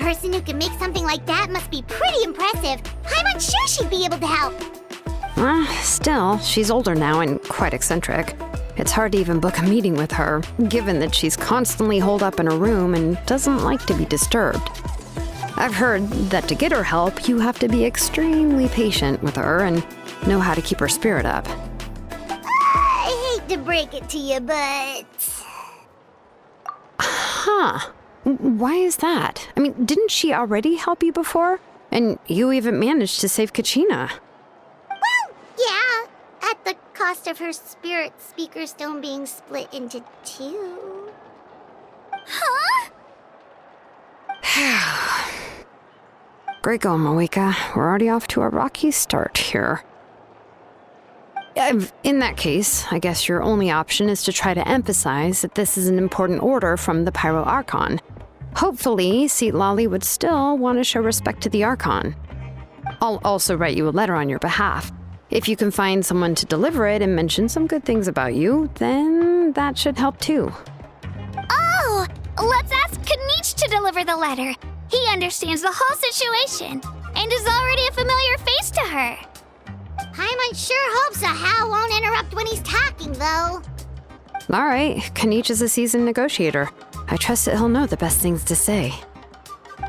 person who can make something like that must be pretty impressive. I'm unsure she'd be able to help. Still, she's older now and quite eccentric. It's hard to even book a meeting with her, given that she's constantly holed up in her room and doesn't like to be disturbed. I've heard that to get her help, you have to be extremely patient with her and know how to keep her spirit up. I hate to break it to you, but... Huh. Why is that? I mean, didn't she already help you before? And you even managed to save Kachina. Well, yeah. At the cost of her spirit speaker stone being split into two. Huh? Great going, Moeka. We're already off to a rocky start here. In that case, I guess your only option is to try to emphasize that this is an important order from the Pyro Archon. Hopefully, Seat Lolly would still want to show respect to the Archon. I'll also write you a letter on your behalf. If you can find someone to deliver it and mention some good things about you, then that should help too. Oh, let's ask Kanich to deliver the letter. He understands the whole situation and is already a familiar face to her. Paimon sure hopes a Hal won't interrupt when he's talking, though. All right, Kanich is a seasoned negotiator. I trust that he'll know the best things to say.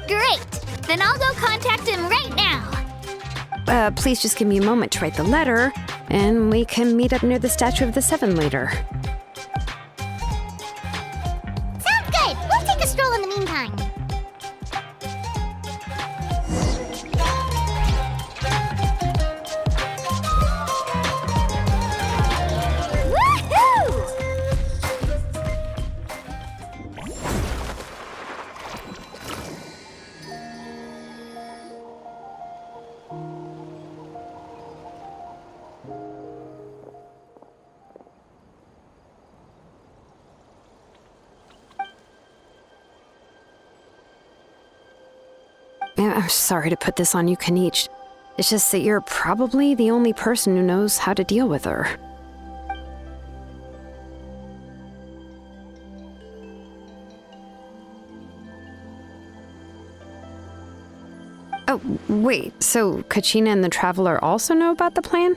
Great! Then I'll go contact him right now. Please just give me a moment to write the letter, and we can meet up near the Statue of the Seven later. Sounds good. We'll take a stroll in the meantime. I'm sorry to put this on you, Kanich. It's just that you're probably the only person who knows how to deal with her. Oh, wait, so Kachina and the Traveler also know about the plan?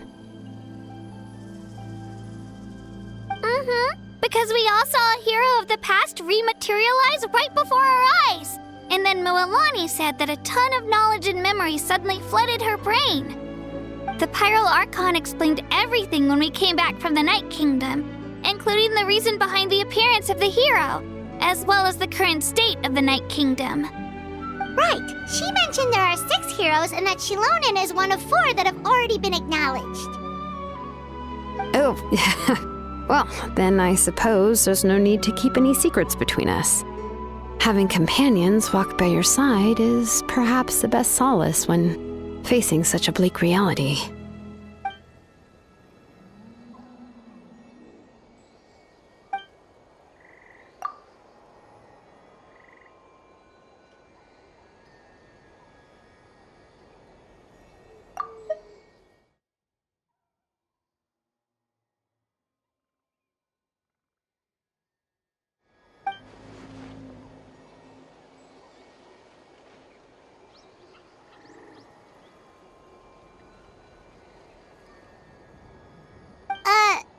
Because we all saw a hero of the past rematerialize right before our eyes. And then Moalani said that a ton of knowledge and memory suddenly flooded her brain. The Pyro Archon explained everything when we came back from the Night Kingdom, including the reason behind the appearance of the hero, as well as the current state of the Night Kingdom. Right. She mentioned there are 6 heroes and that Shilonen is one of 4 that have already been acknowledged. Oh, well, then I suppose there's no need to keep any secrets between us. Having companions walk by your side is perhaps the best solace when facing such a bleak reality.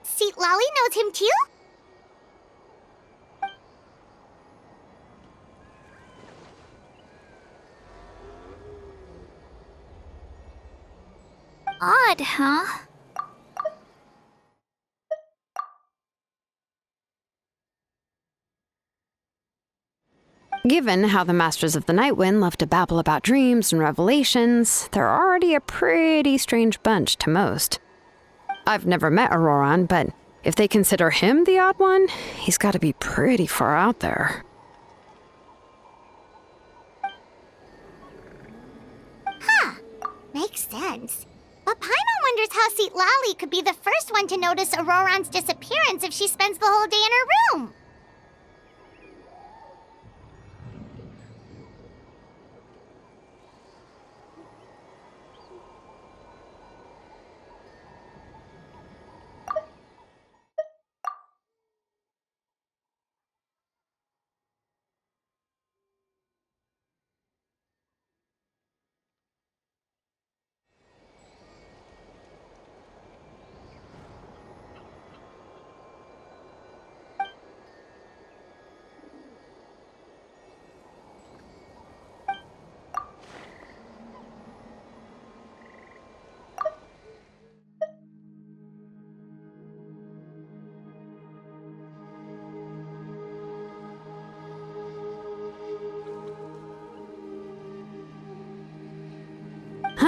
Seat Lolly knows him too? Odd, huh? Given how the Masters of the Nightwind love to babble about dreams and revelations, they're already a pretty strange bunch to most. I've never met Auroran, but if they consider him the odd one, he's got to be pretty far out there. Huh. Makes sense. But Paimon wonders how Seat Lolly could be the first one to notice Auroran's disappearance if she spends the whole day in her room.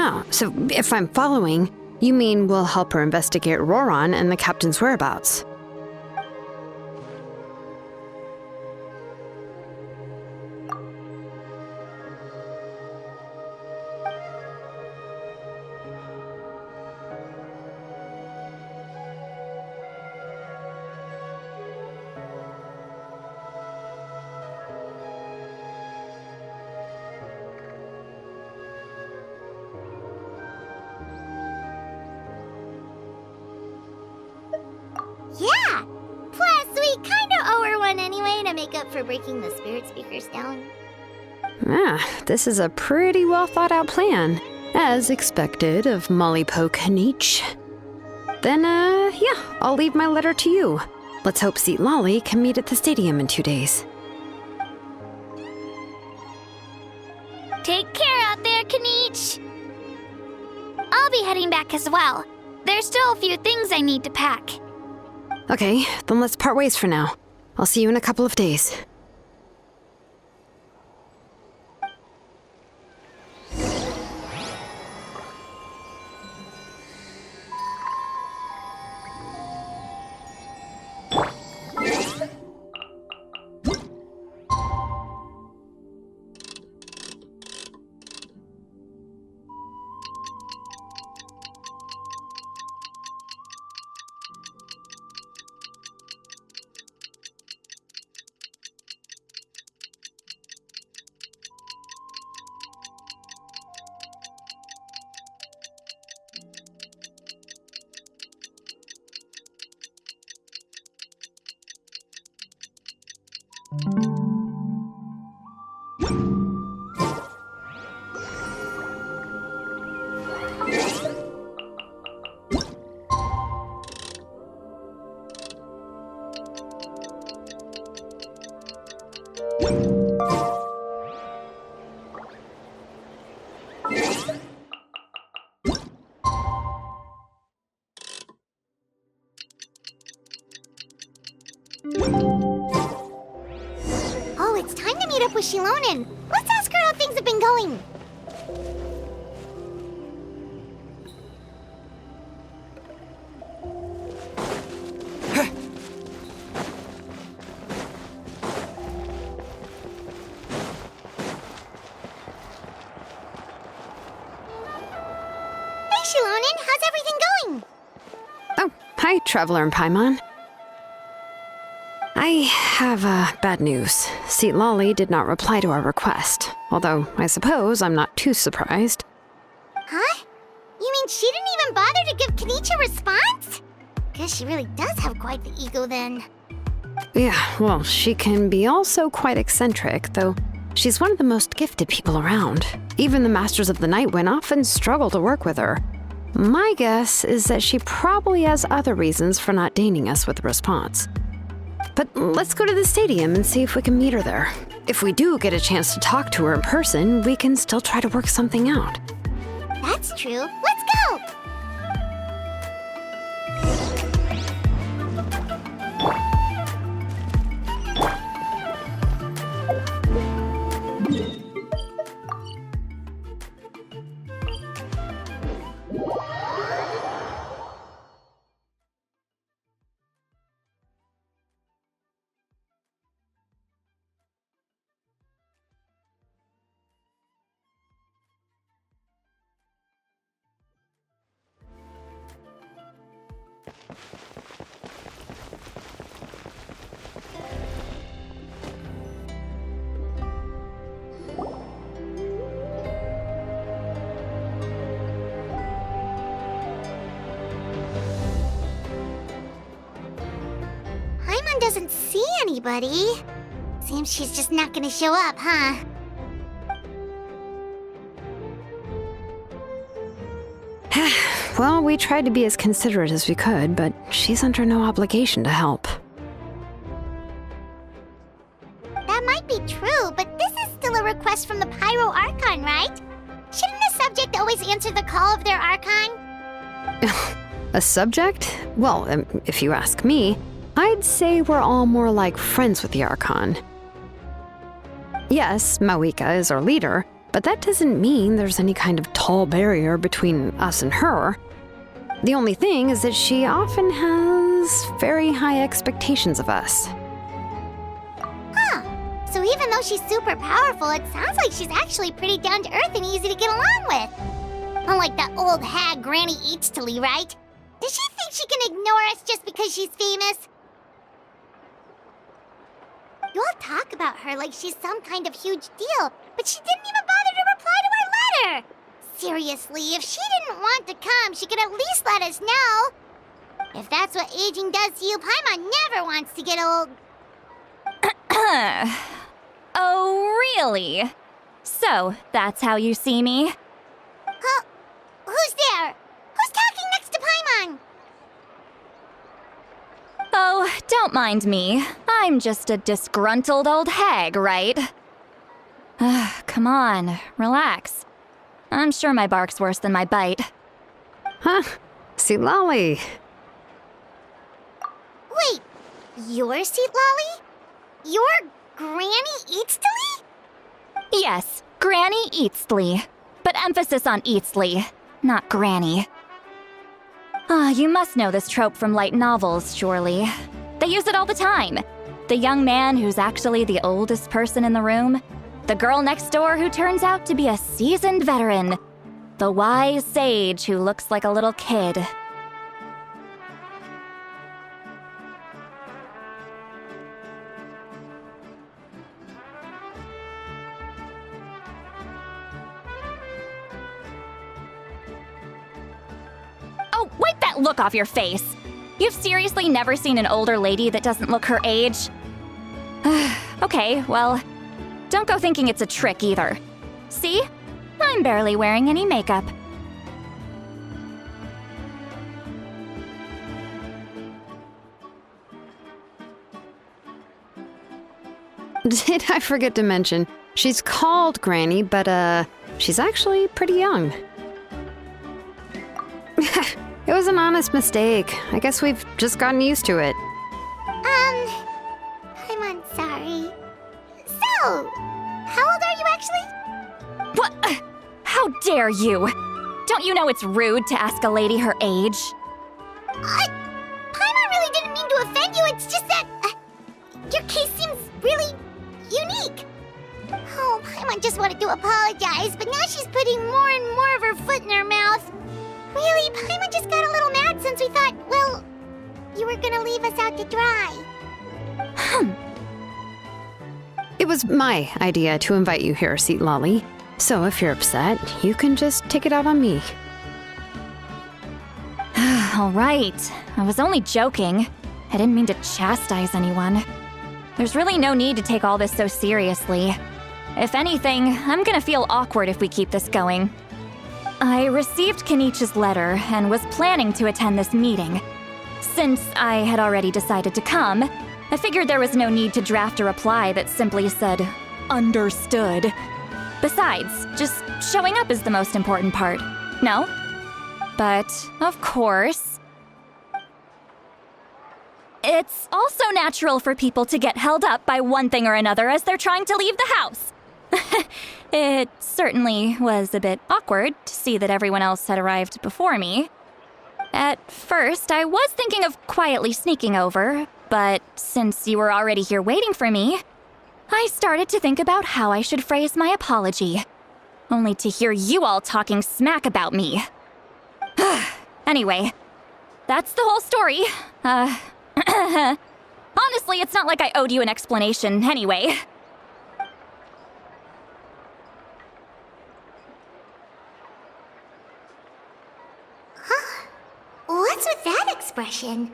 Yeah, so if I'm following, you mean we'll help her investigate Roran and the captain's whereabouts? Yeah! Plus, we kinda owe her one anyway to make up for breaking the spirit speakers down. This is a pretty well thought out plan, as expected of Molly Poke Nietzsche. Then, yeah, I'll leave my letter to you. Let's hope Seat Lolly can meet at the stadium in 2 days. Take care out there, Kaniche. I'll be heading back as well. There's still a few things I need to pack. Okay, then let's part ways for now. I'll see you in a couple of days. Oh, it's time to meet up with Shilonen. Let's ask her how things have been going. Hey, Shilonen, how's everything going? Oh, hi, Traveler and Paimon. I have bad news. Seat Lolly did not reply to our request, although I suppose I'm not too surprised. Huh? You mean she didn't even bother to give Kaniche a response? Guess she really does have quite the ego then. Yeah, well, she can be also quite eccentric, though she's one of the most gifted people around. Even the Masters of the Nightwind often struggle to work with her. My guess is that she probably has other reasons for not deigning us with a response. But let's go to the stadium and see if we can meet her there. If we do get a chance to talk to her in person, we can still try to work something out. That's true. Let's go! Paimon doesn't see anybody. Seems she's just not gonna show up, huh? Well, we tried to be as considerate as we could, but she's under no obligation to help. That might be true, but this is still a request from the Pyro Archon, right? Shouldn't a subject always answer the call of their Archon? A subject? Well, if you ask me, I'd say we're all more like friends with the Archon. Yes, Mawika is our leader, but that doesn't mean there's any kind of tall barrier between us and her. The only thing is that she often has very high expectations of us. Huh. So even though she's super powerful, it sounds like she's actually pretty down to earth and easy to get along with. Unlike that old hag Granny Eachtley, right? Does she think she can ignore us just because she's famous? You all talk about her like she's some kind of huge deal, but she didn't even bother to reply to our letter! Seriously, if she didn't want to come, she could at least let us know. If that's what aging does to you, Paimon never wants to get old. Oh, really? So, that's how you see me? Huh? Who's there? Who's talking next to Paimon? Oh, don't mind me. I'm just a disgruntled old hag, right? Come on, relax. I'm sure my bark's worse than my bite. Huh? Seat Lolly. Wait, you're Seat Lolly? You're Granny Eachtley? Yes, Granny Eastly. But emphasis on Eastly, not Granny. You must know this trope from light novels, surely. They use it all the time. The young man who's actually the oldest person in the room. The girl next door who turns out to be a seasoned veteran. The wise sage who looks like a little kid. Oh, wipe that look off your face! You've seriously never seen an older lady that doesn't look her age? Okay, well, don't go thinking it's a trick either. See? I'm barely wearing any makeup. Did I forget to mention, she's called Granny, but she's actually pretty young. It was an honest mistake. I guess we've just gotten used to it. I'm sorry. So, how old are you actually? What? How dare you? Don't you know it's rude to ask a lady her age? Paimon really didn't mean to offend you, it's just that your case seems really unique. Oh, Paimon just wanted to apologize, but now she's putting more and more of her foot in her mouth. Really, Paimon just got a little mad since we thought, well, you were gonna leave us out to dry. It was my idea to invite you here, Seat Lolly. So if you're upset, you can just take it out on me. All right. I was only joking. I didn't mean to chastise anyone. There's really no need to take all this so seriously. If anything, I'm gonna feel awkward if we keep this going. I received Kenichi's letter and was planning to attend this meeting. Since I had already decided to come, I figured there was no need to draft a reply that simply said, "Understood." Besides, just showing up is the most important part, no? But, of course, it's also natural for people to get held up by one thing or another as they're trying to leave the house. It certainly was a bit awkward to see that everyone else had arrived before me. At first, I was thinking of quietly sneaking over, but since you were already here waiting for me, I started to think about how I should phrase my apology, only to hear you all talking smack about me. Anyway, that's the whole story. Honestly, it's not like I owed you an explanation anyway. What's with that expression?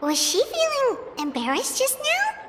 Was she feeling embarrassed just now?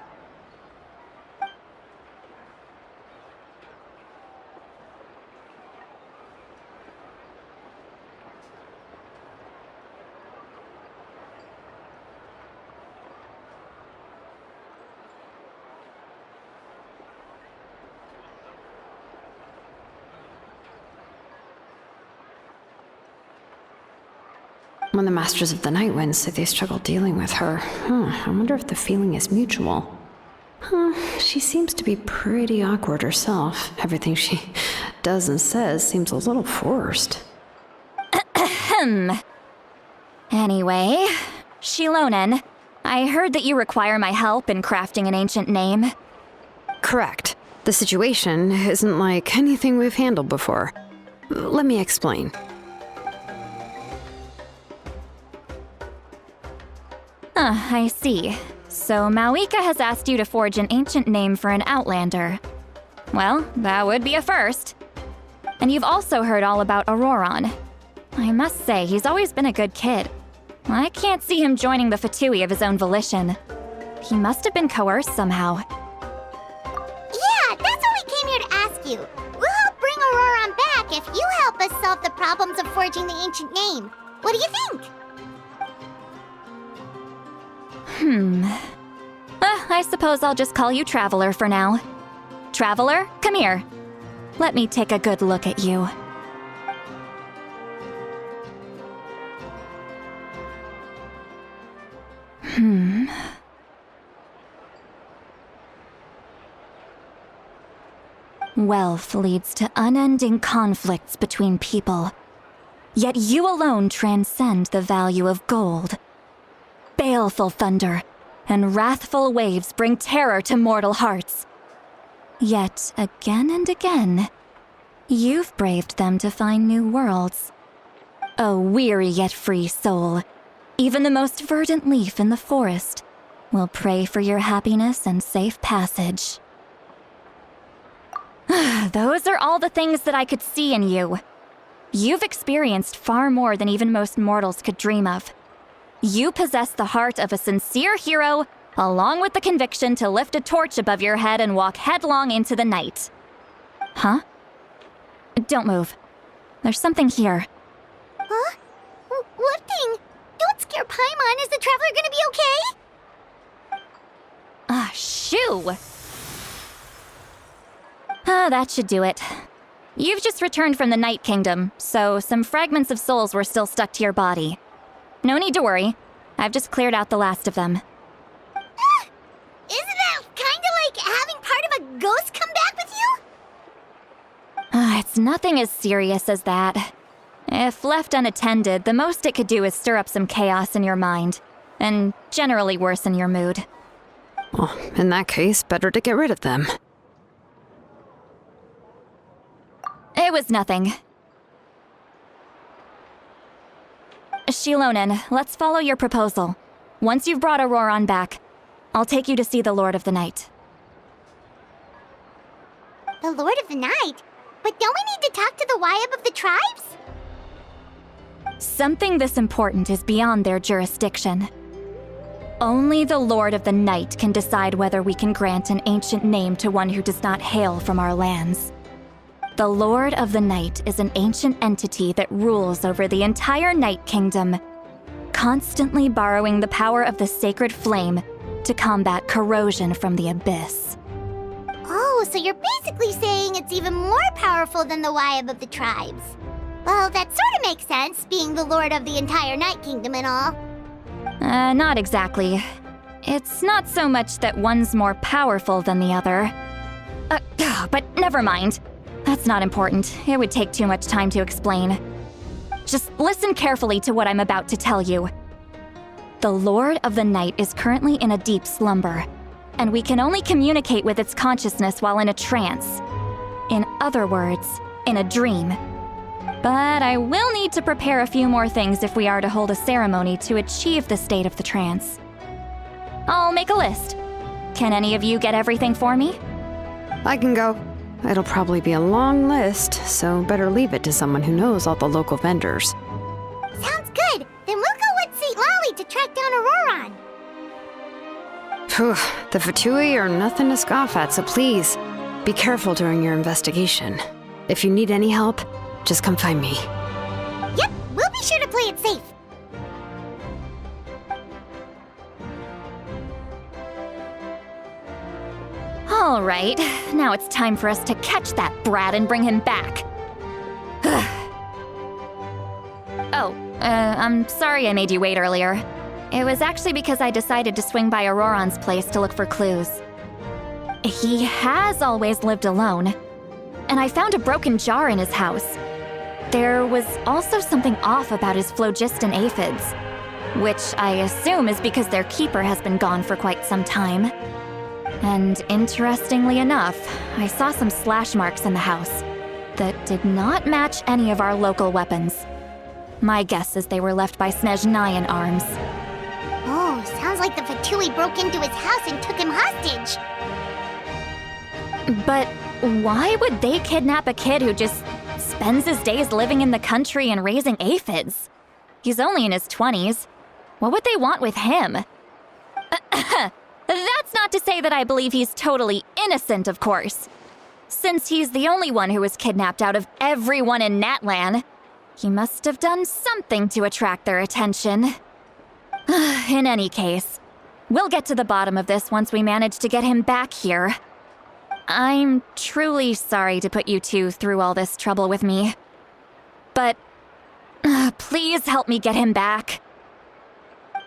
When the Masters of the Night Wind say they struggle dealing with her, I wonder if the feeling is mutual. She seems to be pretty awkward herself. Everything she does and says seems a little forced. Anyway, Shilonen, I heard that you require my help in crafting an ancient name. Correct. The situation isn't like anything we've handled before. Let me explain. I see. So Mawika has asked you to forge an ancient name for an Outlander. Well, that would be a first. And you've also heard all about Auroron. I must say, he's always been a good kid. I can't see him joining the Fatui of his own volition. He must have been coerced somehow. Yeah, that's what we came here to ask you. We'll help bring Auroron back if you help us solve the problems of forging the ancient name. What do you think? I suppose I'll just call you Traveler for now. Traveler, come here. Let me take a good look at you. Wealth leads to unending conflicts between people. Yet you alone transcend the value of gold. Baleful thunder and wrathful waves bring terror to mortal hearts. Yet again and again, you've braved them to find new worlds. A weary yet free soul, even the most verdant leaf in the forest will pray for your happiness and safe passage. Those are all the things that I could see in you. You've experienced far more than even most mortals could dream of. You possess the heart of a sincere hero, along with the conviction to lift a torch above your head and walk headlong into the night. Huh? Don't move. There's something here. Huh? What thing? Don't scare Paimon. Is the Traveler gonna be okay? Shoo! That should do it. You've just returned from the Night Kingdom, so some fragments of souls were still stuck to your body. No need to worry. I've just cleared out the last of them. Isn't that kinda like having part of a ghost come back with you? It's nothing as serious as that. If left unattended, the most it could do is stir up some chaos in your mind, and generally worsen your mood. Well, in that case, better to get rid of them. It was nothing. Shilonen, let's follow your proposal. Once you've brought Auroron back, I'll take you to see the Lord of the Night. The Lord of the Night? But don't we need to talk to the Wyab of the tribes? Something this important is beyond their jurisdiction. Only the Lord of the Night can decide whether we can grant an ancient name to one who does not hail from our lands. The Lord of the Night is an ancient entity that rules over the entire Night Kingdom, constantly borrowing the power of the sacred flame to combat corrosion from the abyss. Oh, so you're basically saying it's even more powerful than the Wyab of the tribes. Well, that sort of makes sense, being the Lord of the entire Night Kingdom and all. Not exactly. It's not so much that one's more powerful than the other. But never mind. That's not important. It would take too much time to explain. Just listen carefully to what I'm about to tell you. The Lord of the Night is currently in a deep slumber, and we can only communicate with its consciousness while in a trance. In other words, in a dream. But I will need to prepare a few more things if we are to hold a ceremony to achieve the state of the trance. I'll make a list. Can any of you get everything for me? I can go. It'll probably be a long list, so better leave it to someone who knows all the local vendors. Sounds good. Then we'll go with St. Lolly to track down Auroron. Phew, the Fatui are nothing to scoff at, so please, be careful during your investigation. If you need any help, just come find me. Yep, we'll be sure to play it safe. All right, now it's time for us to catch that brat and bring him back. I'm sorry I made you wait earlier. It was actually because I decided to swing by Auroron's place to look for clues. He has always lived alone. and I found a broken jar in his house. There was also something off about his phlogiston aphids, which I assume is because their keeper has been gone for quite some time. And interestingly enough, I saw some slash marks in the house that did not match any of our local weapons. My guess is they were left by Snezhnayan arms. Oh, sounds like the Fatui broke into his house and took him hostage. But why would they kidnap a kid who just spends his days living in the country and raising aphids? He's only in his 20s. What would they want with him? That's not to say that I believe he's totally innocent, of course. Since he's the only one who was kidnapped out of everyone in Natlan, he must have done something to attract their attention. In any case, we'll get to the bottom of this once we manage to get him back here. I'm truly sorry to put you two through all this trouble with me. But please help me get him back.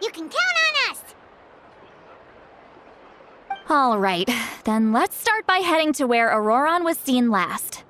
You can count on us! All right, then let's start by heading to where Auroron was seen last.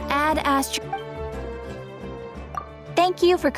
Ad Astro. Thank you for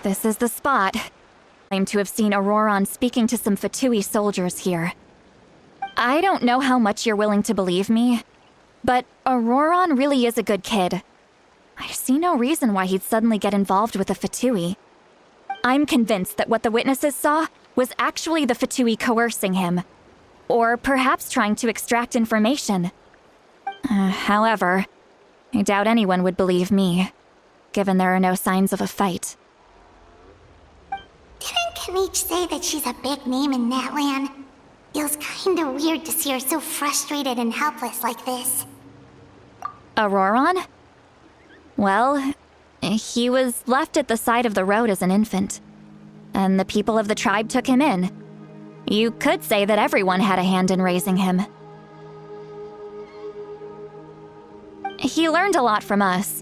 This is the spot. I claim to have seen Auroron speaking to some Fatui soldiers here. I don't know how much you're willing to believe me, but Auroron really is a good kid. I see no reason why he'd suddenly get involved with the Fatui. I'm convinced that what the witnesses saw was actually the Fatui coercing him, or perhaps trying to extract information. However, I doubt anyone would believe me, given there are no signs of a fight. Didn't Kanich say that she's a big name in Natlan? Feels kinda weird to see her so frustrated and helpless like this. Auroron? Well, he was left at the side of the road as an infant, and the people of the tribe took him in. You could say that everyone had a hand in raising him. He learned a lot from us,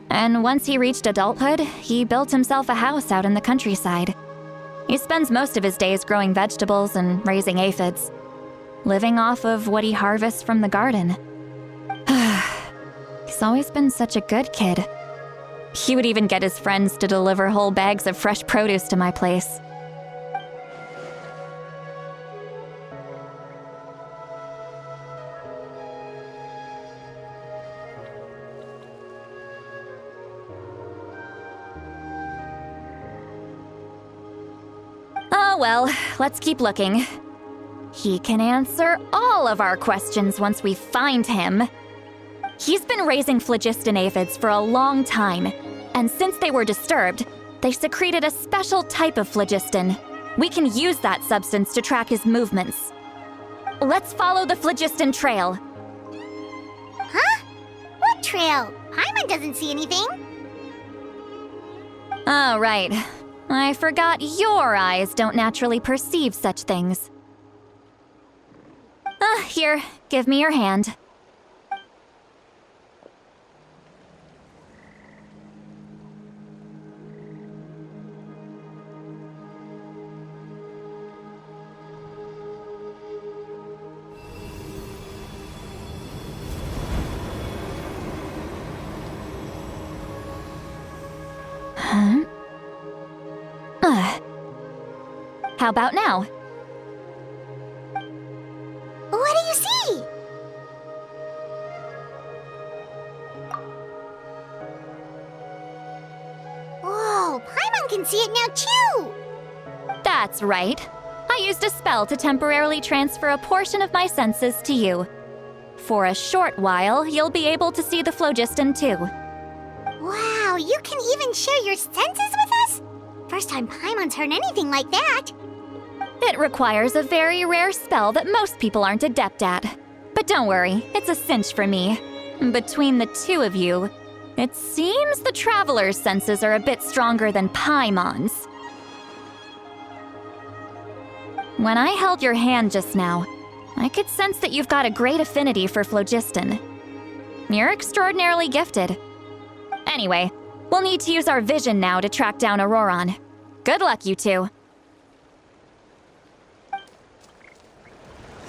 and once he reached adulthood, he built himself a house out in the countryside. He spends most of his days growing vegetables and raising aphids, living off of what he harvests from the garden. He's always been such a good kid. He would even get his friends to deliver whole bags of fresh produce to my place. Oh well, let's keep looking. He can answer all of our questions once we find him. He's been raising phlogiston aphids for a long time, and since they were disturbed, they secreted a special type of phlogiston. We can use that substance to track his movements. let's follow the phlogiston trail. Huh? What trail? Paimon doesn't see anything. Oh, right. I forgot your eyes don't naturally perceive such things. Here, give me your hand. Huh? How about now? What do you see? Whoa, Paimon can see it now too! That's right. I used a spell to temporarily transfer a portion of my senses to you. For a short while, you'll be able to see the phlogiston too. Wow, you can even share your senses with us? First time Paimon's heard anything like that. It requires a very rare spell that most people aren't adept at. But don't worry, it's a cinch for me. Between the two of you, it seems the Traveler's senses are a bit stronger than Paimon's. When I held your hand just now, I could sense that you've got a great affinity for phlogiston. You're extraordinarily gifted. Anyway, we'll need to use our vision now to track down Auroron. Good luck, you two.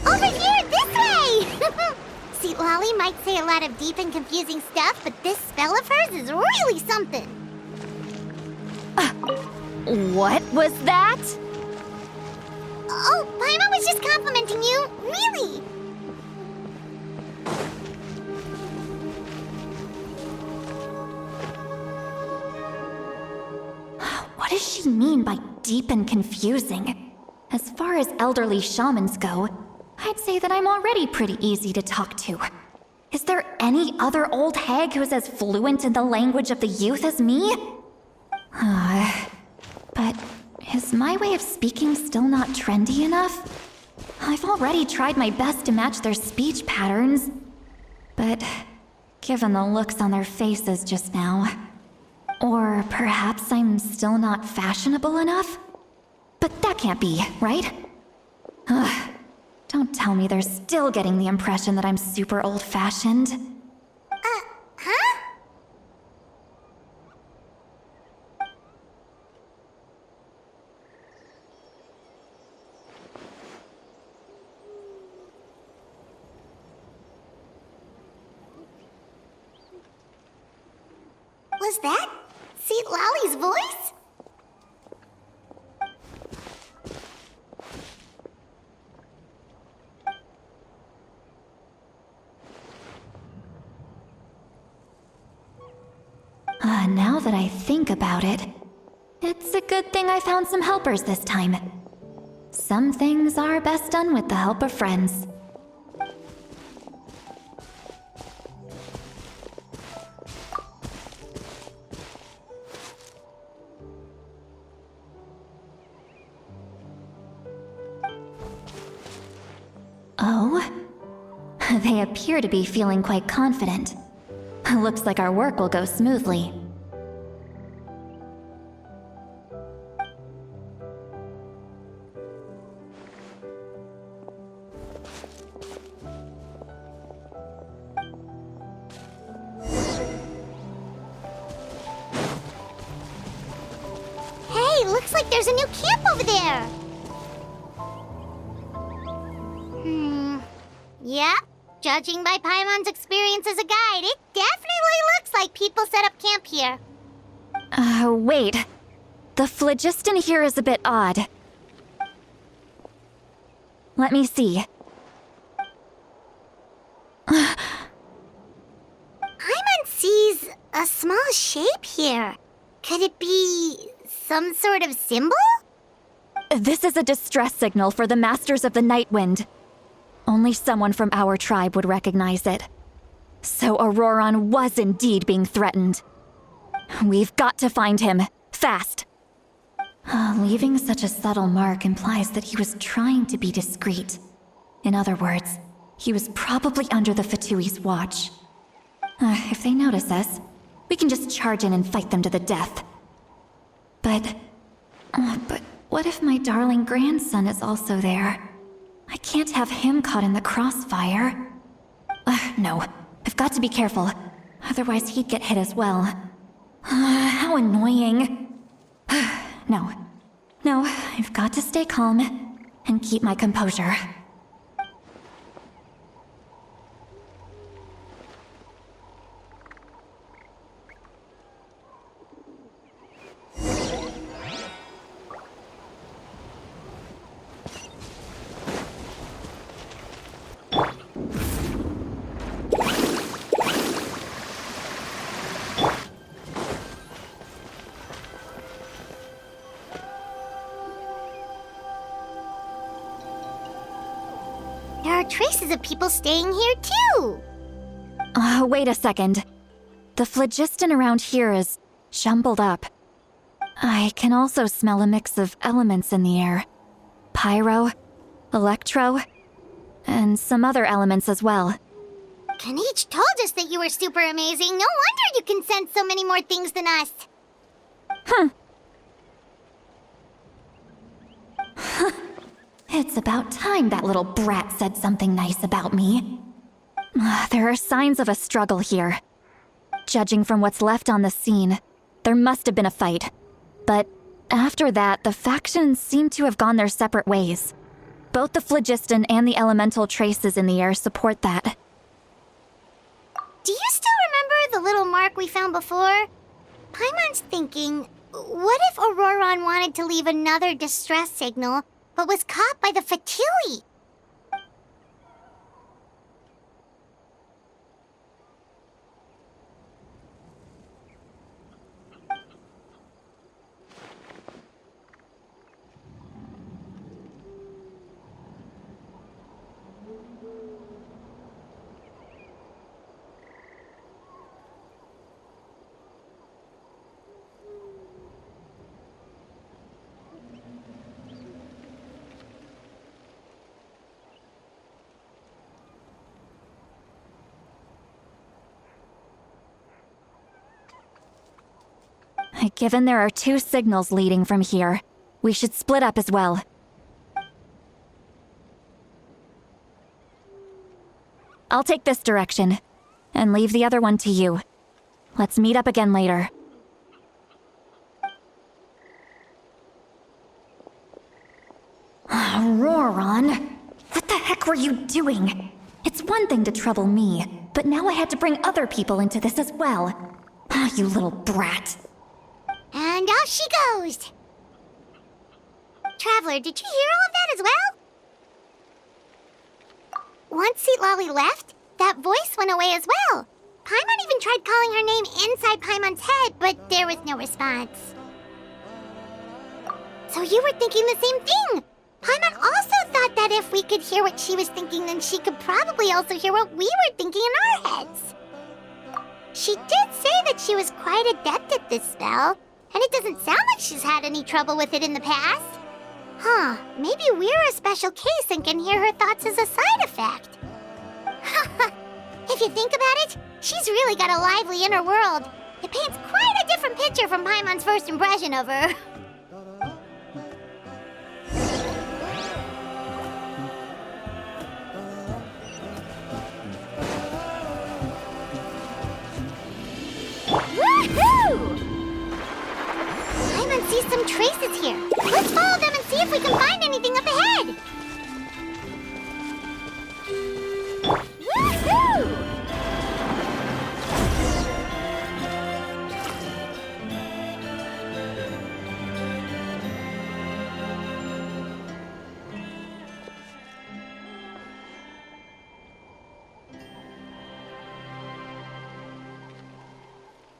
Over here, this way! See, Lolly might say a lot of deep and confusing stuff, but this spell of hers is really something. What was that? Oh, Paimon was just complimenting you. Really? What does she mean by deep and confusing? As far as elderly shamans go, I'd say that I'm already pretty easy to talk to. Is there any other old hag who's as fluent in the language of the youth as me? But is my way of speaking still not trendy enough? I've already tried my best to match their speech patterns. But given the looks on their faces just now... Or perhaps I'm still not fashionable enough? But that can't be, right? Ugh. Don't tell me they're still getting the impression that I'm super old-fashioned. Huh? Was that St. Lolly's voice? Now that I think about it, it's a good thing I found some helpers this time. Some things are best done with the help of friends. Oh? They appear to be feeling quite confident. Looks like our work will go smoothly. Hey, looks like there's a new camp over there. Yep. Judging by Paimon's experience as a guide, it definitely looks like people set up camp here. Wait. The phlogiston here is a bit odd. Let me see. Paimon sees a small shape here. Could it be some sort of symbol? This is a distress signal for the Masters of the Night Wind. Only someone from our tribe would recognize it. So Auroron was indeed being threatened. We've got to find him, fast. Leaving such a subtle mark implies that he was trying to be discreet. In other words, he was probably under the Fatui's watch. If they notice us, we can just charge in and fight them to the death. But what if my darling grandson is also there? I can't have him caught in the crossfire. No, I've got to be careful. Otherwise he'd get hit as well. How annoying. No, I've got to stay calm and keep my composure. There are traces of people staying here too. Wait a second. The phlogiston around here is jumbled up. I can also smell a mix of elements in the air. Pyro, electro, and some other elements as well. Kanich told us that you were super amazing. No wonder you can sense so many more things than us. It's about time that little brat said something nice about me. There are signs of a struggle here. Judging from what's left on the scene, there must have been a fight. But after that, the factions seem to have gone their separate ways. Both the phlogiston and the elemental traces in the air support that. Do you still remember the little mark we found before? Paimon's thinking, what if Auroron wanted to leave another distress signal, but was caught by the Fatui? Given there are two signals leading from here, we should split up as well. I'll take this direction, and leave the other one to you. Let's meet up again later. Auroron! What the heck were you doing? It's one thing to trouble me, but now I had to bring other people into this as well. You little brat. And off she goes! Traveler, did you hear all of that as well? Once Seat Lolly left, that voice went away as well. Paimon even tried calling her name inside Paimon's head, but there was no response. So you were thinking the same thing! Paimon also thought that if we could hear what she was thinking, then she could probably also hear what we were thinking in our heads. She did say that she was quite adept at this spell, and it doesn't sound like she's had any trouble with it in the past. Huh, maybe we're a special case and can hear her thoughts as a side effect. If you think about it, she's really got a lively inner world. It paints quite a different picture from Paimon's first impression of her. Woohoo! Paimon sees some traces here. Let's follow them and see if we can find anything up ahead. Woohoo!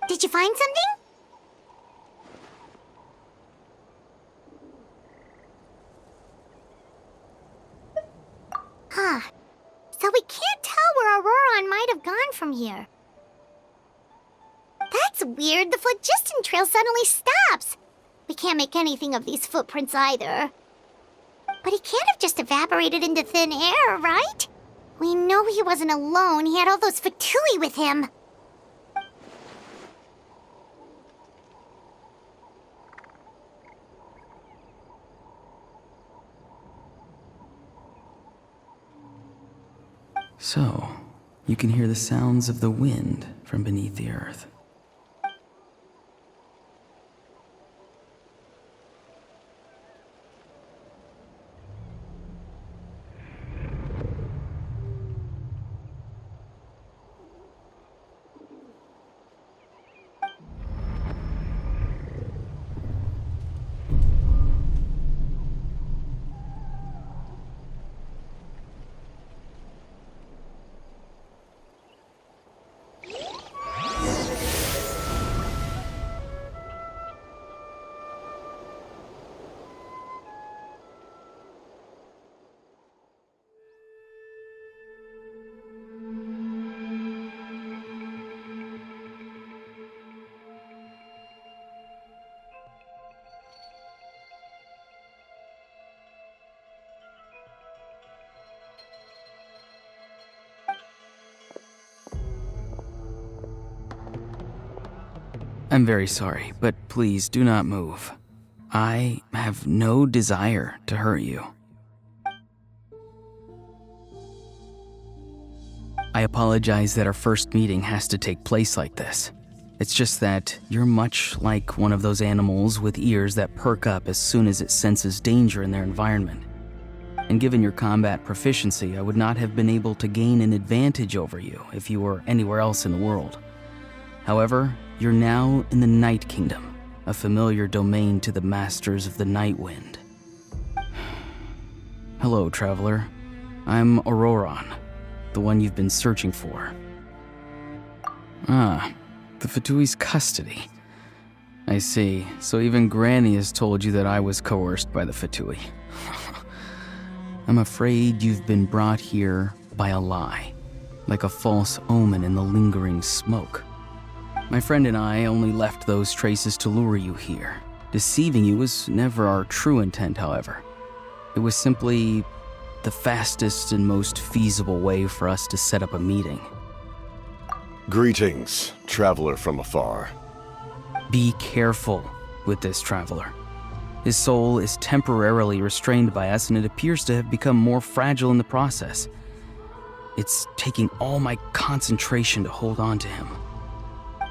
Did you find something? Huh. So we can't tell where Auroron might have gone from here. That's weird. The phlogiston trail suddenly stops. We can't make anything of these footprints either. But he can't have just evaporated into thin air, right? We know he wasn't alone. He had all those Fatui with him. So, you can hear the sounds of the wind from beneath the earth. I'm very sorry, but please do not move. I have no desire to hurt you. I apologize that our first meeting has to take place like this. It's just that you're much like one of those animals with ears that perk up as soon as it senses danger in their environment. And given your combat proficiency, I would not have been able to gain an advantage over you if you were anywhere else in the world. However, you're now in the Night Kingdom, a familiar domain to the masters of the Night Wind. Hello, traveler. I'm Auroron, the one you've been searching for. Ah, the Fatui's custody. I see. So even Granny has told you that I was coerced by the Fatui. I'm afraid you've been brought here by a lie, like a false omen in the lingering smoke. My friend and I only left those traces to lure you here. Deceiving you was never our true intent, however. It was simply the fastest and most feasible way for us to set up a meeting. Greetings, traveler from afar. Be careful with this traveler. His soul is temporarily restrained by us, and it appears to have become more fragile in the process. It's taking all my concentration to hold on to him.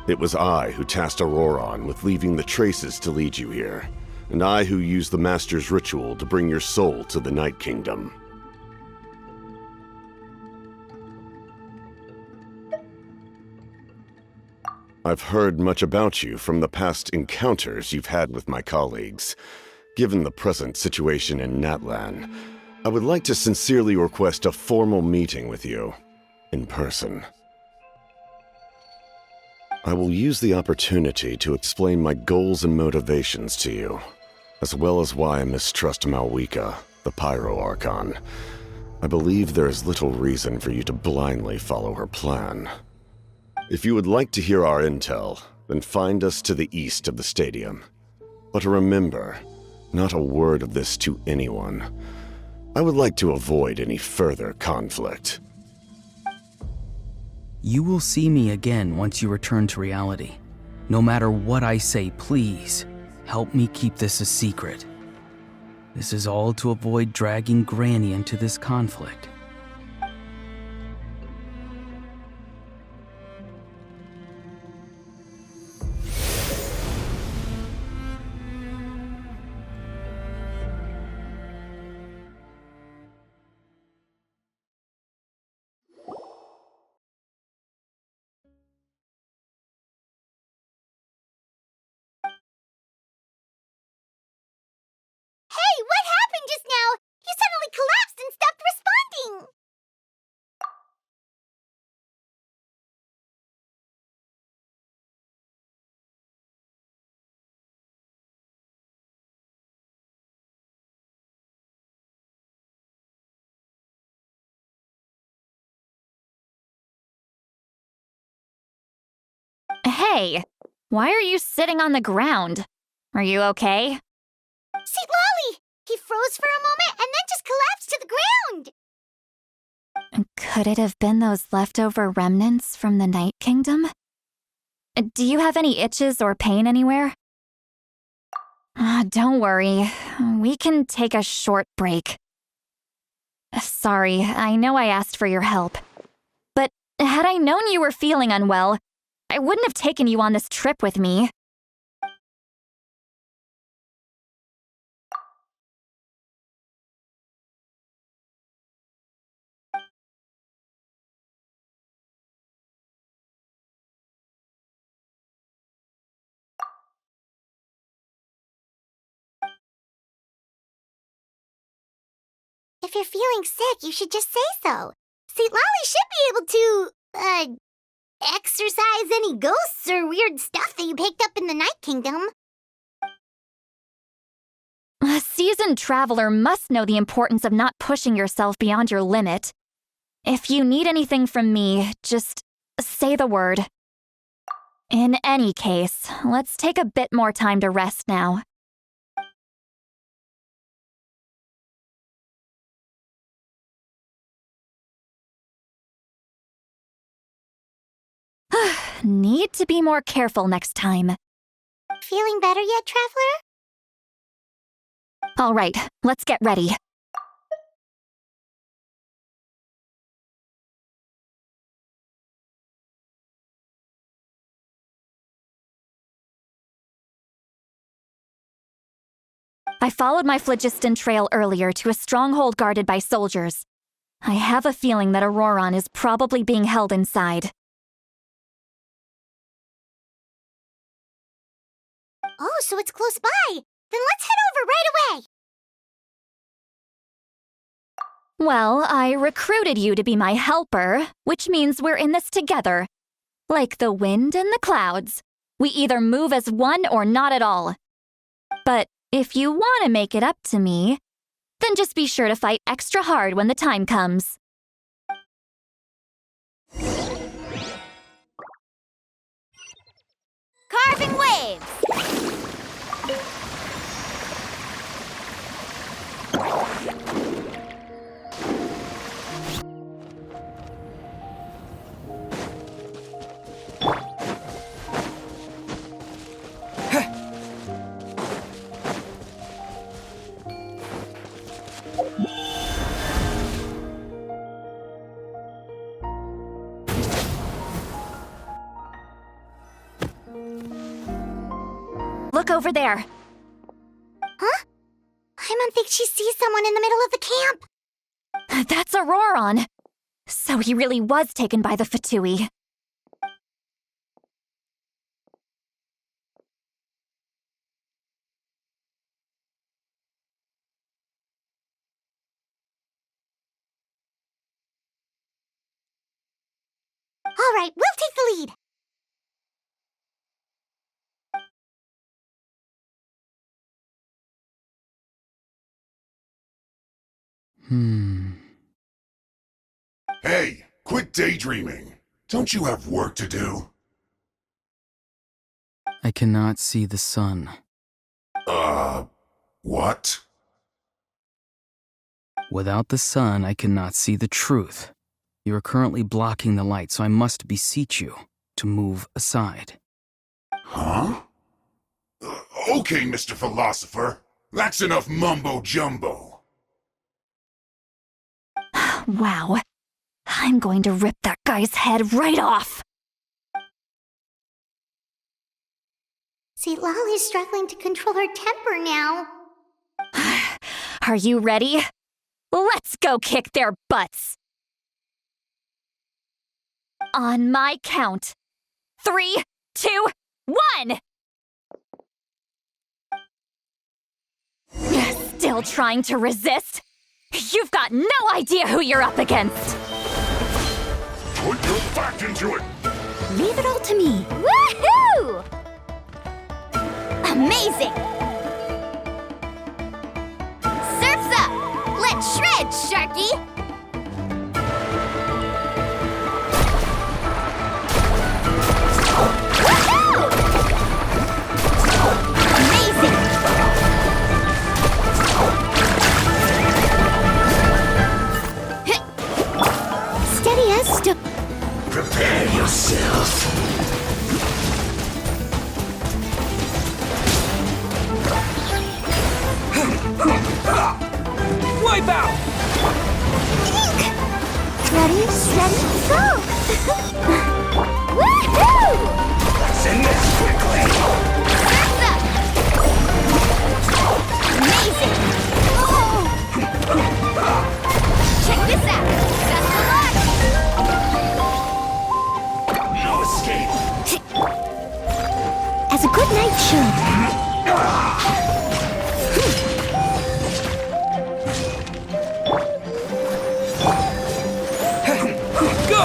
It was I who tasked Auroron with leaving the traces to lead you here, and I who used the Master's ritual to bring your soul to the Night Kingdom. I've heard much about you from the past encounters you've had with my colleagues. Given the present situation in Natlan, I would like to sincerely request a formal meeting with you, in person. I will use the opportunity to explain my goals and motivations to you, as well as why I mistrust Malwika, the Pyro Archon. I believe there is little reason for you to blindly follow her plan. If you would like to hear our intel, then find us to the east of the stadium. But remember, not a word of this to anyone. I would like to avoid any further conflict. You will see me again once you return to reality. No matter what I say, please, help me keep this a secret. This is all to avoid dragging Granny into this conflict. Hey, what happened just now? You suddenly collapsed and stopped responding. Hey, why are you sitting on the ground? Are you okay? See, Lolly! He froze for a moment and then just collapsed to the ground! Could it have been those leftover remnants from the Night Kingdom? Do you have any itches or pain anywhere? Don't worry. We can take a short break. Sorry, I know I asked for your help. But had I known you were feeling unwell, I wouldn't have taken you on this trip with me. If you're feeling sick, you should just say so. St. Lolly should be able to, exorcise any ghosts or weird stuff that you picked up in the Night Kingdom. A seasoned traveler must know the importance of not pushing yourself beyond your limit. If you need anything from me, just say the word. In any case, let's take a bit more time to rest now. Need to be more careful next time. Feeling better yet, Traveler? All right, let's get ready. I followed my phlogiston trail earlier to a stronghold guarded by soldiers. I have a feeling that Auroron is probably being held inside. Oh, so it's close by. Then let's head over right away. Well, I recruited you to be my helper, which means we're in this together. Like the wind and the clouds. We either move as one or not at all. But if you want to make it up to me, then just be sure to fight extra hard when the time comes. Carving waves! Look over there. Huh? Paimon thinks she sees someone in the middle of the camp. That's Auroron. So he really was taken by the Fatui. All right, we'll take the lead. Hey, quit daydreaming. Don't you have work to do? I cannot see the sun. What? Without the sun, I cannot see the truth. You are currently blocking the light, so I must beseech you to move aside. Huh? Okay, Mr. Philosopher. That's enough mumbo-jumbo. Wow. I'm going to rip that guy's head right off. St. Lolly's struggling to control her temper now. Are you ready? Let's go kick their butts. On my count. 3, 2, 1! Still trying to resist? You've got no idea who you're up against! Put your back into it! Leave it all to me. Woohoo! Amazing! Surf's up! Let's shred, Sharky! Woohoo! Amazing! as stone. Prepare yourself. Wipe out! Ready, steady, go! Woohoo! Let's end this quickly. Surf's up! Amazing! Oh! Check this out! Best of luck! No escape. As a good knight should. Go!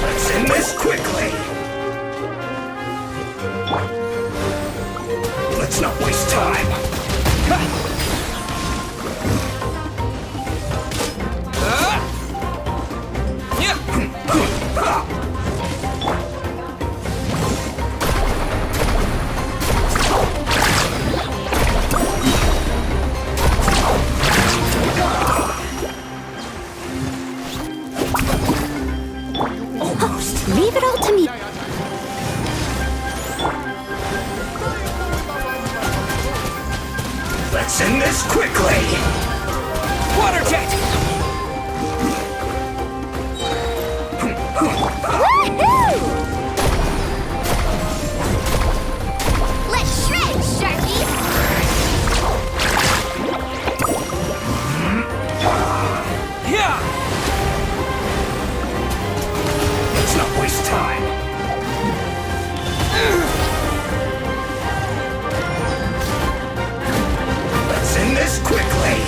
Let's end this quickly. Let's not waste time. Leave it all to me. Let's end this quickly. Water jet. Woohoo! Let's shred, Sharkies! Yeah. Let's not waste time. Let's end this quickly.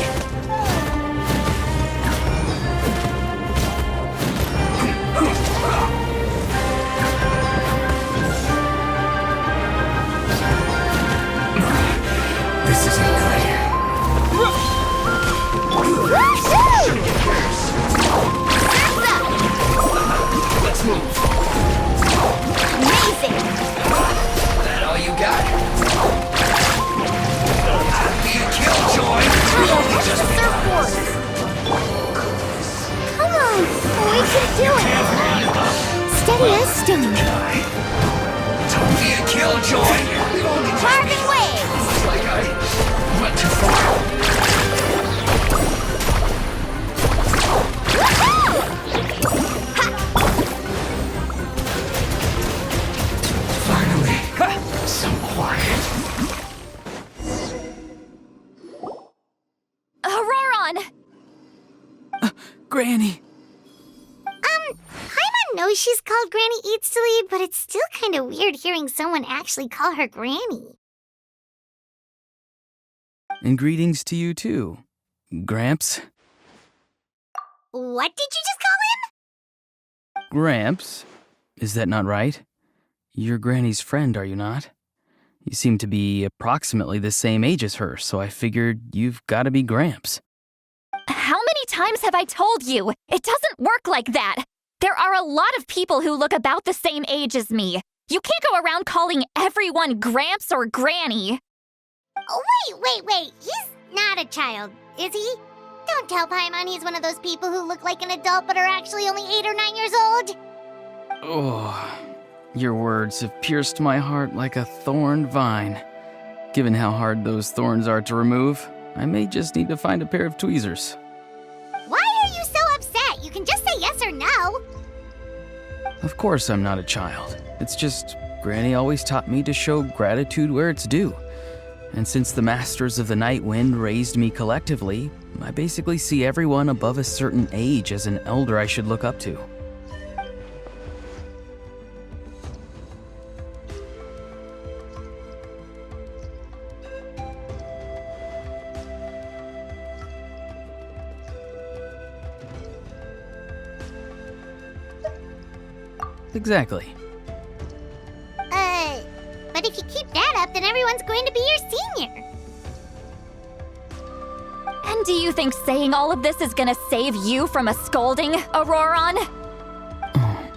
This isn't good. Woohoo! Surf's up! Let's move. Amazing! That all you got? Be a killjoy. Just Surfboard! Come on, we can do it! Steady as stone. Don't be a killjoy. Carbon waves! Looks like I went too far. Finally, some quiet. Auroron! Granny! Paimon knows she's called Granny Eats to Lead, but it's still kind of weird hearing someone actually call her Granny. And greetings to you too, Gramps. What did you just call him? Gramps? Is that not right? You're Granny's friend, are you not? You seem to be approximately the same age as her, so I figured you've got to be Gramps. How many times have I told you? It doesn't work like that. There are a lot of people who look about the same age as me. You can't go around calling everyone Gramps or Granny. Oh, wait. He's not a child, is he? Don't tell Paimon he's one of those people who look like an adult but are actually only 8 or 9 years old. Oh, your words have pierced my heart like a thorn vine. Given how hard those thorns are to remove, I may just need to find a pair of tweezers. Why are you so upset? You can just say yes or no. Of course I'm not a child. It's just Granny always taught me to show gratitude where it's due. And since the Masters of the Night Wind raised me collectively, I basically see everyone above a certain age as an elder I should look up to. Exactly. But if you keep that up, then everyone's going to be your senior. And do you think saying all of this is gonna save you from a scolding, Auroron? Oh.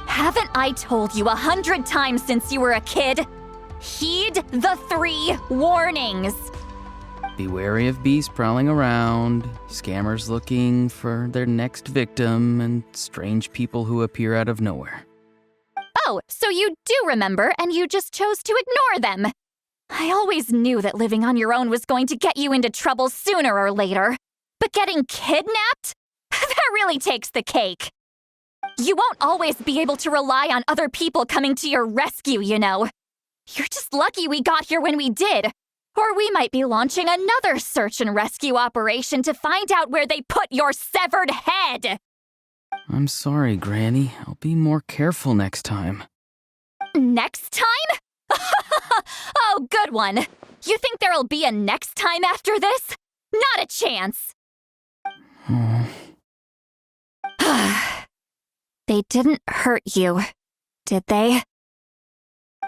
Haven't I told you 100 times since you were a kid? Heed the 3 warnings. Be wary of beasts prowling around, scammers looking for their next victim, and strange people who appear out of nowhere. Oh, so you do remember and you just chose to ignore them. I always knew that living on your own was going to get you into trouble sooner or later. But getting kidnapped? That really takes the cake. You won't always be able to rely on other people coming to your rescue, you know. You're just lucky we got here when we did. Or we might be launching another search and rescue operation to find out where they put your severed head. I'm sorry, Granny. I'll be more careful next time. Next time? Oh, good one. You think there'll be a next time after this? Not a chance. They didn't hurt you, did they?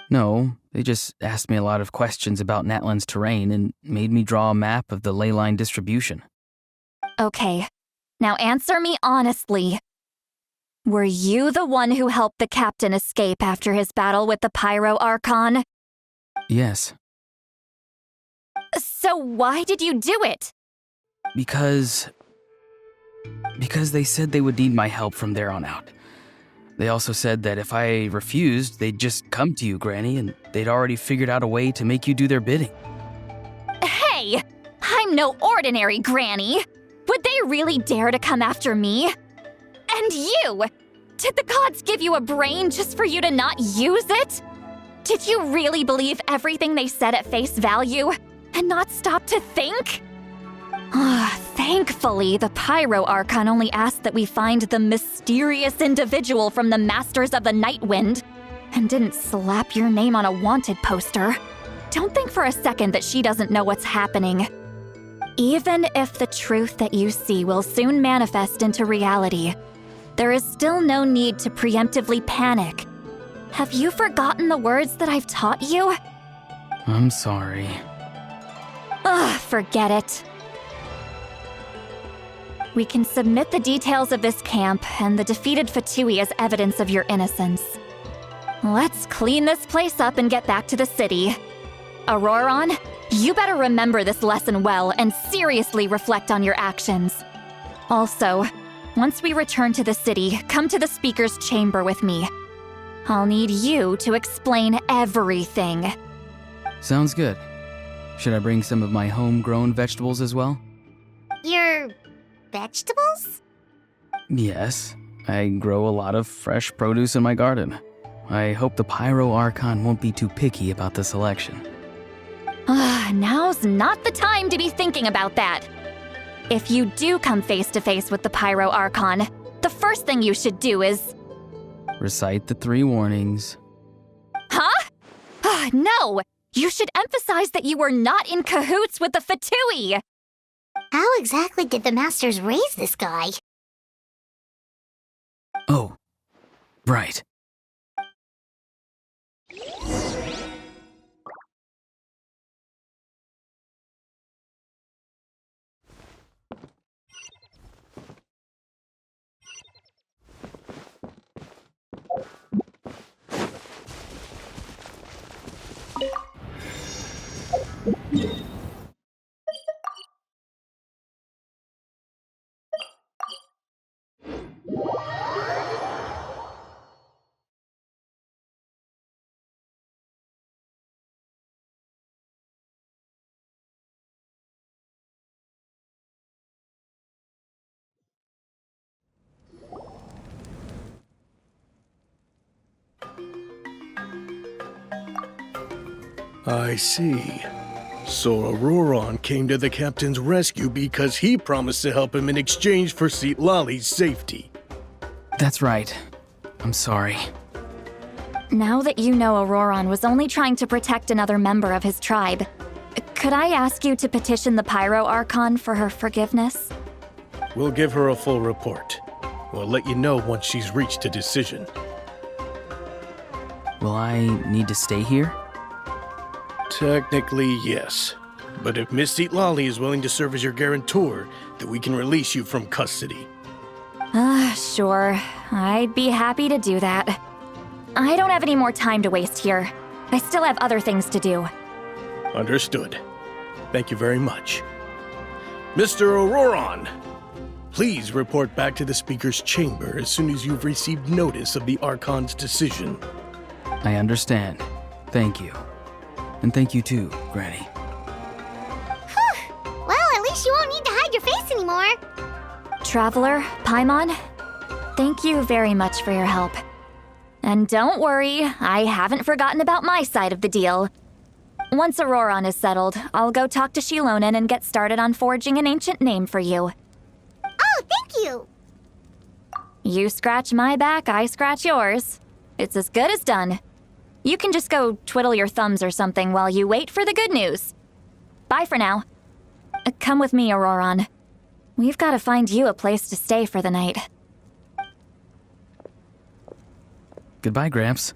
No, they just asked me a lot of questions about Natlan's terrain and made me draw a map of the ley line distribution. Okay, now answer me honestly. Were you the one who helped the captain escape after his battle with the Pyro Archon? Yes. So why did you do it? Because they said they would need my help from there on out. They also said that if I refused, they'd just come to you, Granny, and they'd already figured out a way to make you do their bidding. Hey, I'm no ordinary Granny. Would they really dare to come after me? And you! Did the gods give you a brain just for you to not use it? Did you really believe everything they said at face value and not stop to think? Thankfully, the Pyro Archon only asked that we find the mysterious individual from the Masters of the Night Wind and didn't slap your name on a wanted poster. Don't think for a second that she doesn't know what's happening. Even if the truth that you see will soon manifest into reality, there is still no need to preemptively panic. Have you forgotten the words that I've taught you? I'm sorry. Forget it. We can submit the details of this camp and the defeated Fatui as evidence of your innocence. Let's clean this place up and get back to the city. Auroron, you better remember this lesson well and seriously reflect on your actions. Also, once we return to the city, come to the speaker's chamber with me. I'll need you to explain everything. Sounds good. Should I bring some of my homegrown vegetables as well? Your vegetables? Yes. I grow a lot of fresh produce in my garden. I hope the Pyro Archon won't be too picky about the selection. Now's not the time to be thinking about that. If you do come face to face with the Pyro Archon, the first thing you should do is... Recite the 3 warnings. Huh? No! You should emphasize that you were not in cahoots with the Fatui! How exactly did the Masters raise this guy? Oh, right. I see. So Auroron came to the captain's rescue because he promised to help him in exchange for Lali's safety. That's right. I'm sorry. Now that you know Auroron was only trying to protect another member of his tribe, could I ask you to petition the Pyro Archon for her forgiveness? We'll give her a full report. We'll let you know once she's reached a decision. Will I need to stay here? Technically, yes. But if Miss Lali is willing to serve as your guarantor, then we can release you from custody. Sure. I'd be happy to do that. I don't have any more time to waste here. I still have other things to do. Understood. Thank you very much. Mr. Auroron, please report back to the Speaker's chamber as soon as you've received notice of the Archon's decision. I understand. Thank you. And thank you too, Granny. Well, at least you won't need to hide your face anymore. Traveler, Paimon, thank you very much for your help. And don't worry, I haven't forgotten about my side of the deal. Once Auroron is settled, I'll go talk to Shilonen and get started on forging an ancient name for you. Oh, thank you. You scratch my back, I scratch yours. It's as good as done. You can just go twiddle your thumbs or something while you wait for the good news. Bye for now. Come with me, Auroron. We've got to find you a place to stay for the night. Goodbye, Gramps.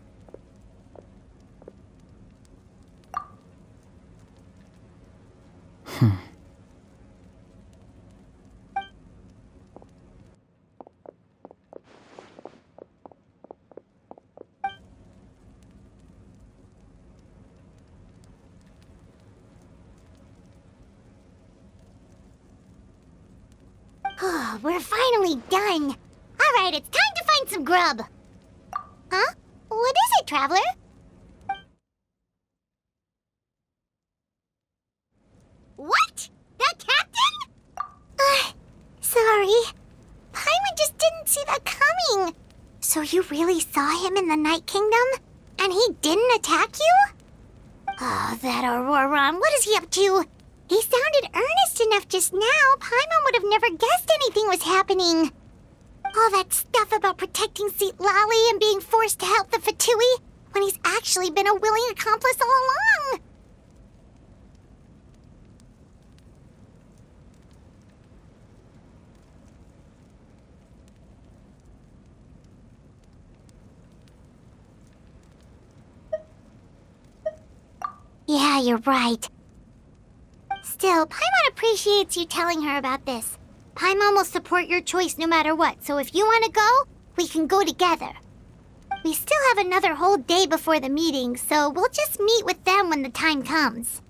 Oh, we're finally done. All right, it's time to find some grub. Huh? What is it, Traveler? What? That captain? Sorry. Paimon just didn't see that coming. So you really saw him in the Night Kingdom? And he didn't attack you? Oh, that Auroron, what is he up to? He sounded earnest enough just now. Paimon would have never guessed anything was happening. All that stuff about protecting Seat Lally and being forced to help the Fatui when he's actually been a willing accomplice all along. Yeah, you're right. Still, Paimon appreciates you telling her about this. Paimon will support your choice no matter what, so if you want to go, we can go together. We still have another whole day before the meeting, so we'll just meet with them when the time comes.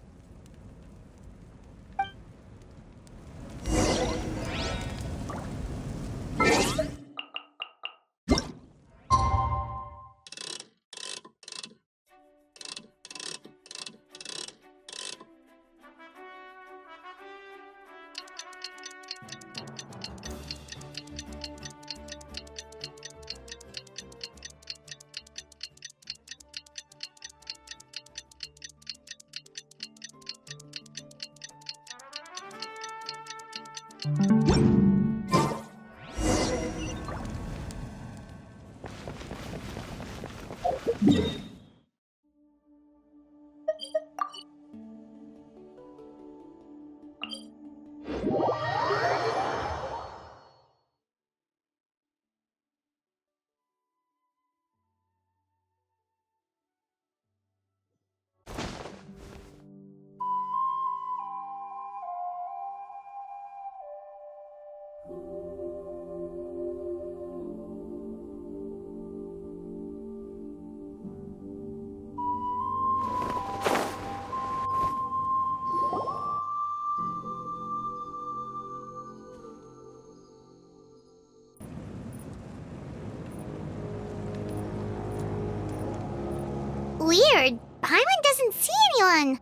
Weird. Paimon doesn't see anyone.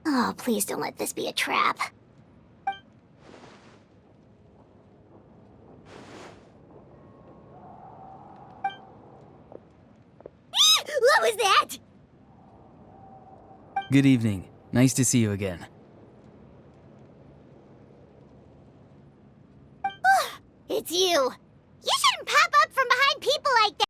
Oh, please don't let this be a trap. What was that? Good evening. Nice to see you again. It's you. You shouldn't pop up from behind people like that.